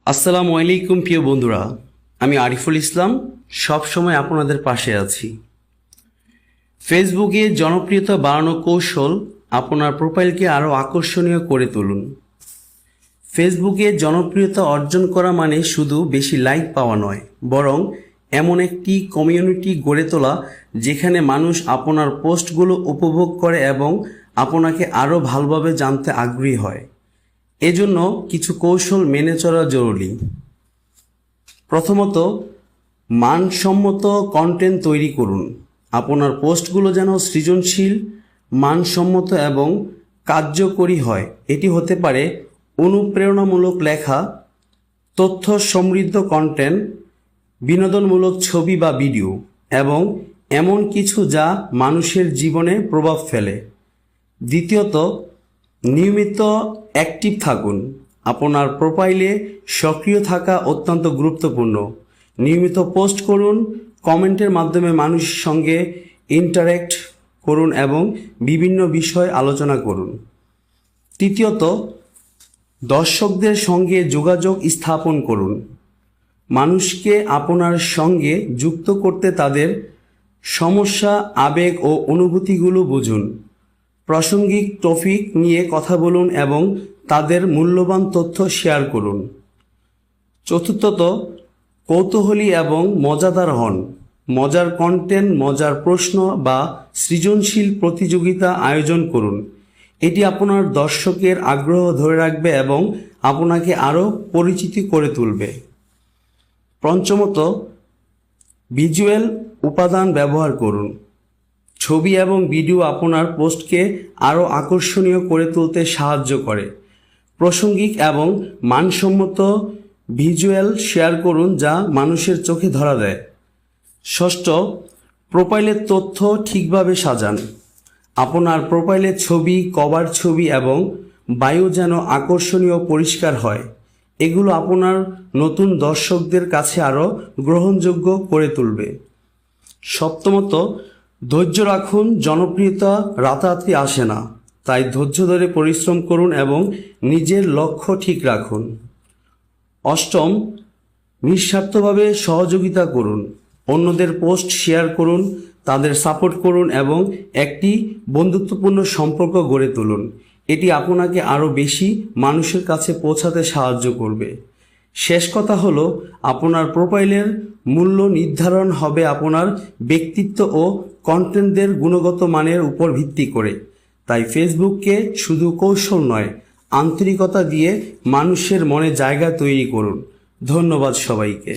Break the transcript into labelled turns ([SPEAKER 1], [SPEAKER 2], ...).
[SPEAKER 1] আসসালামু আলাইকুম প্রিয় বন্ধুরা, আমি আরিফুল ইসলাম সব সময় আপনাদের পাশে আছি। ফেসবুকে জনপ্রিয়তা বাড়ানোর কৌশল, আপনার প্রোফাইলকে আরও আকর্ষণীয় করে তুলুন। ফেসবুকে জনপ্রিয়তা অর্জন করা মানে শুধু বেশি লাইক পাওয়া নয়, বরং এমন একটি কমিউনিটি গড়ে তোলা যেখানে মানুষ আপনার পোস্টগুলো উপভোগ করে এবং আপনাকে আরও ভালোভাবে জানতে আগ্রহী হয়। এজন্য কিছু কৌশল মেনে চলা জরুরি। প্রথমত, মানসম্মত কন্টেন্ট তৈরি করুন। আপনার পোস্টগুলো যেন সৃজনশীল, মানসম্মত এবং কার্যকরী হয়। এটি হতে পারে অনুপ্রেরণামূলক লেখা, তথ্য সমৃদ্ধ কন্টেন্ট, বিনোদনমূলক ছবি বা ভিডিও এবং এমন কিছু যা মানুষের জীবনে প্রভাব ফেলে। দ্বিতীয়ত, নিয়মিত অ্যাক্টিভ থাকুন। আপনার প্রোফাইলে সক্রিয় থাকা অত্যন্ত গুরুত্বপূর্ণ। নিয়মিত পোস্ট করুন, কমেন্টের মাধ্যমে মানুষের সঙ্গে ইন্টারঅ্যাক্ট করুন এবং বিভিন্ন বিষয় আলোচনা করুন। তৃতীয়ত, দর্শকদের সঙ্গে যোগাযোগ স্থাপন করুন। মানুষকে আপনার সঙ্গে যুক্ত করতে তাদের সমস্যা, আবেগ ও অনুভূতিগুলো বুঝুন। প্রাসঙ্গিক টপিক নিয়ে কথা বলুন এবং তাদের মূল্যবান তথ্য শেয়ার করুন। চতুর্থত, কৌতূহলী এবং মজাদার হন। মজার কন্টেন্ট, মজার প্রশ্ন বা সৃজনশীল প্রতিযোগিতা আয়োজন করুন। এটি আপনার দর্শকের আগ্রহ ধরে রাখবে এবং আপনাকে আরও পরিচিত করে তুলবে। পঞ্চমত, ভিজুয়াল উপাদান ব্যবহার করুন। ছবি এবং ভিডিও আপনার পোস্টকে আরও আকর্ষণীয় করে তুলতে সাহায্য করে। প্রাসঙ্গিক এবং মানসম্মত ভিজুয়াল শেয়ার করুন যা মানুষের চোখে ধরা দেয়। ষষ্ঠ, প্রোফাইলের তথ্য ঠিকভাবে সাজান। আপনার প্রোফাইলের ছবি, কভার ছবি এবং বায়ো যেন আকর্ষণীয় পরিষ্কার হয়। এগুলো আপনার নতুন দর্শকদের কাছে আরও গ্রহণযোগ্য করে তুলবে। সপ্তমত, ধৈর্য রাখুন। জনপ্রিয়তা রাতারাতি আসে না, তাই ধৈর্য ধরে পরিশ্রম করুন এবং নিজের লক্ষ্য ঠিক রাখুন। অষ্টম, নিঃস্বার্থভাবে সহযোগিতা করুন। অন্যদের পোস্ট শেয়ার করুন, তাদের সাপোর্ট করুন এবং একটি বন্ধুত্বপূর্ণ সম্পর্ক গড়ে তুলুন। এটি আপনাকে আরও বেশি মানুষের কাছে পৌঁছাতে সাহায্য করবে। শেষ কথা হলো, আপনার প্রোফাইলের মূল্য নির্ধারণ হবে আপনার ব্যক্তিত্ব ও কন্টেন্টের গুণগত মানের উপর ভিত্তি করে। তাই ফেসবুককে শুধু কৌশল নয়, আন্তরিকতা দিয়ে মানুষের মনে জায়গা তৈরি করুন। ধন্যবাদ সবাইকে।